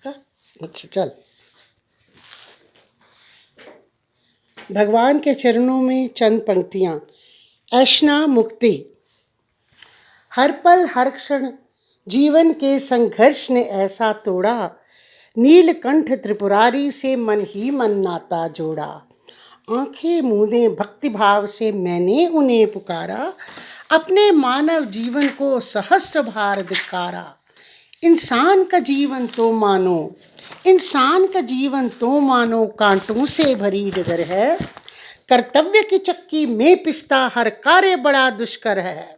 इसका? अच्छा चल। भगवान के चरणों में चंद पंक्तियाँ। ऐष्णा मुक्ति। हर पल हर क्षण जीवन के संघर्ष ने ऐसा तोड़ा, नीलकंठ त्रिपुरारी से मन ही मन नाता जोड़ा। आंखें मूंदे भक्ति भाव से मैंने उन्हें पुकारा, अपने मानव जीवन को सहस्र भार धिक्कारा। इंसान का जीवन तो मानो, इंसान का जीवन तो मानो कांटों से भरी डगर है। कर्तव्य की चक्की में पिसता हर कार्य बड़ा दुष्कर है।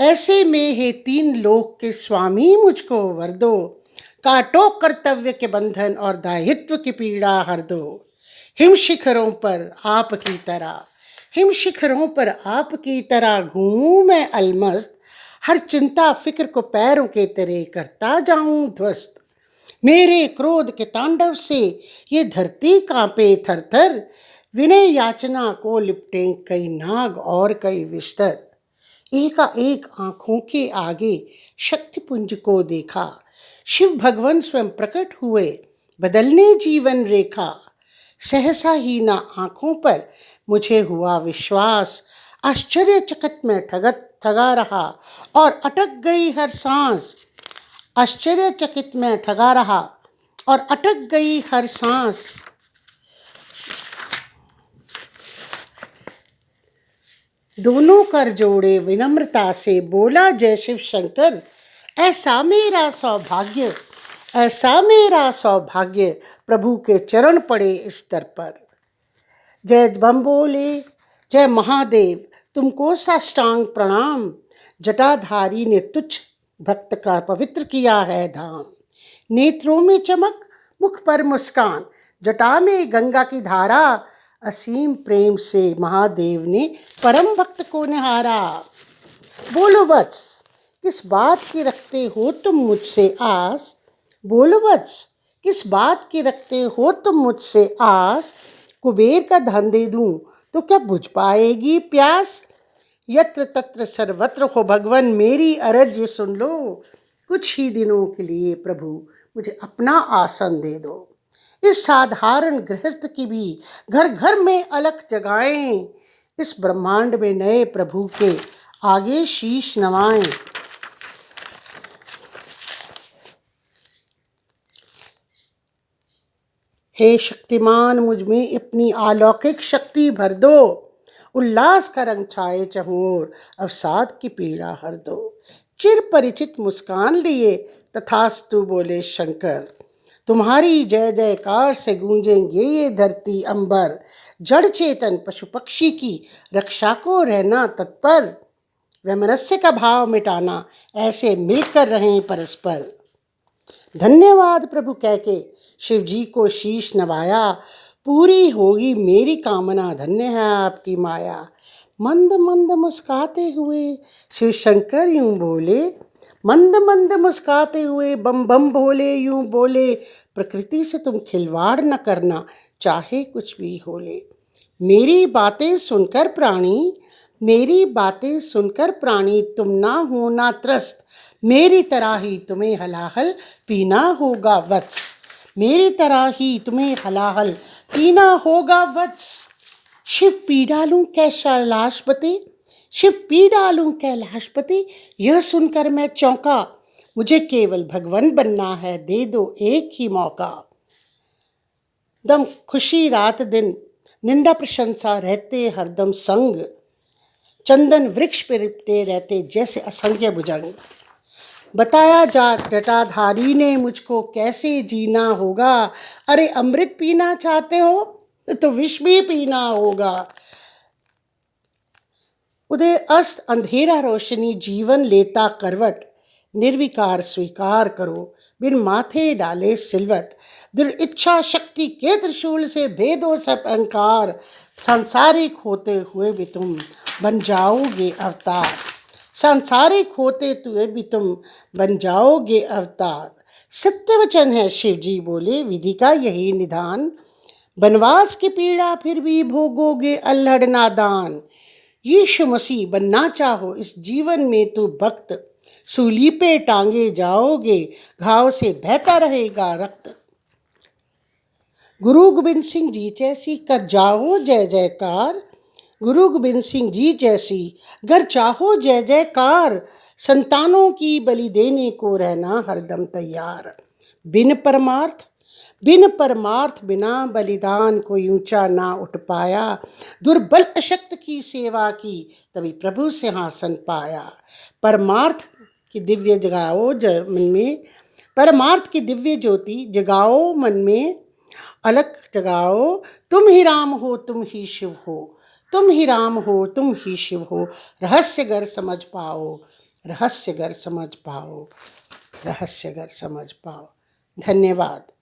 ऐसे में हे तीन लोक के स्वामी मुझको वर दो, काटो कर्तव्य के बंधन और दायित्व की पीड़ा हर दो। हिम शिखरों पर आपकी तरह, हिम शिखरों पर आपकी तरह घूमूं मैं अलमस्त, हर चिंता फिक्र को पैरों के तले करता जाऊं ध्वस्त। मेरे क्रोध के तांडव से ये धरती कांपे थर थर, विनय याचना को लिपटे कई नाग और कई विस्तर। एकाएक आंखों के आगे शक्तिपुंज को देखा, शिव भगवान स्वयं प्रकट हुए, बदलने जीवन रेखा। सहसा ही ना आंखों पर मुझे हुआ विश्वास, आश्चर्यचकित में ठगा रहा और अटक गई हर सांस। आश्चर्यचकित में ठगा रहा और अटक गई हर सांस। दोनों कर जोड़े विनम्रता से बोला जय शिव शंकर, ऐसा मेरा सौभाग्य, ऐसा मेरा सौभाग्य, प्रभु के चरण पड़े इस दर पर। जय बम बोले, जय महादेव, तुमको साष्टांग प्रणाम। जटाधारी ने तुच्छ भक्त का पवित्र किया है धाम। नेत्रों में चमक, मुख पर मुस्कान, जटा में गंगा की धारा, असीम प्रेम से महादेव ने परम भक्त को निहारा। बोलो वत्स, किस बात की रखते हो तुम मुझसे आस, बोलो वत्स, किस बात की रखते हो तुम मुझसे आस। कुबेर का धन दे दूं तो क्या बुझ पाएगी प्यास। यत्र तत्र सर्वत्र हो भगवन, मेरी अरज ये सुन लो, कुछ ही दिनों के लिए प्रभु मुझे अपना आसन दे दो। इस साधारण गृहस्थ की भी घर घर में अलख जगाएं, इस ब्रह्मांड में नए प्रभु के आगे शीश नवाएं। हे शक्तिमान, मुझ में अपनी अलौकिक शक्ति भर दो, उल्लास का रंग छाए चहुओर, अवसाद की पीड़ा हर दो। चिर परिचित मुस्कान लिए तथास्तु बोले शंकर, तुम्हारी जय जयकार से गूंजेंगे ये धरती अंबर। जड़ चेतन पशु पक्षी की रक्षा को रहना तत्पर, वैमनस्य का भाव मिटाना, ऐसे मिलकर रहें परस्पर। धन्यवाद प्रभु कह के शिव जी को शीश नवाया, पूरी होगी मेरी कामना, धन्य है आपकी माया। मंद मंद मुस्काते हुए शिव शंकर यूं बोले, मंद मंद मुस्काते हुए बम बम भोले यूं बोले, प्रकृति से तुम खिलवाड़ न करना चाहे कुछ भी हो ले। मेरी बातें सुनकर प्राणी, मेरी बातें सुनकर प्राणी, तुम ना होना त्रस्त, मेरी तरह ही तुम्हें हलाहल पीना होगा वत्स, मेरी तरह ही तुम्हें हलाहल पीना होगा वत्स। शिव पी डालूं कैलाशपति, शिव पी डालूं कैलाशपति, यह सुनकर मैं चौंका, मुझे केवल भगवान बनना है, दे दो एक ही मौका। दम खुशी रात दिन, निंदा प्रशंसा रहते हरदम संग, चंदन वृक्ष पे लिपटे रहते जैसे असंख्य भुजंग। बताया जा जटाधारी ने मुझको कैसे जीना होगा, अरे अमृत पीना चाहते हो तो विष भी पीना होगा। उदय अस्त अंधेरा रोशनी जीवन लेता करवट, निर्विकार स्वीकार करो बिन माथे डाले सिलवट। दृढ़ इच्छा शक्ति के त्रिशूल से भेदो सब अहंकार, सांसारिक होते हुए भी तुम बन जाओगे अवतार, सांसारिक होते हुए भी तुम बन जाओगे अवतार। सत्य वचन है शिव जी बोले, विधि का यही निधान, वनवास की पीड़ा फिर भी भोगोगे अल्हड़ नादान। यीशु मसीह बनना चाहो इस जीवन में तू भक्त, सूली पे टांगे जाओगे, घाव से बहता रहेगा रक्त। गुरु गोबिंद सिंह जी जैसी कर जाओ जय जयकार, गुरु गोबिंद सिंह जी जैसी गर चाहो जय जयकार, संतानों की बलि देने को रहना हरदम तैयार। बिन परमार्थ, बिन परमार्थ बिना बलिदान कोई ऊंचा ना उठ पाया, दुर्बल अशक्त की सेवा की तभी प्रभु सिंहासन पाया। परमार्थ की दिव्य जगाओ मन में, परमार्थ की दिव्य ज्योति जगाओ मन में, अलख जगाओ, तुम ही राम हो तुम ही शिव हो, तुम ही राम हो तुम ही शिव हो। रहस्य गर समझ पाओ, रहस्य गर समझ पाओ, रहस्य गर समझ पाओ। धन्यवाद।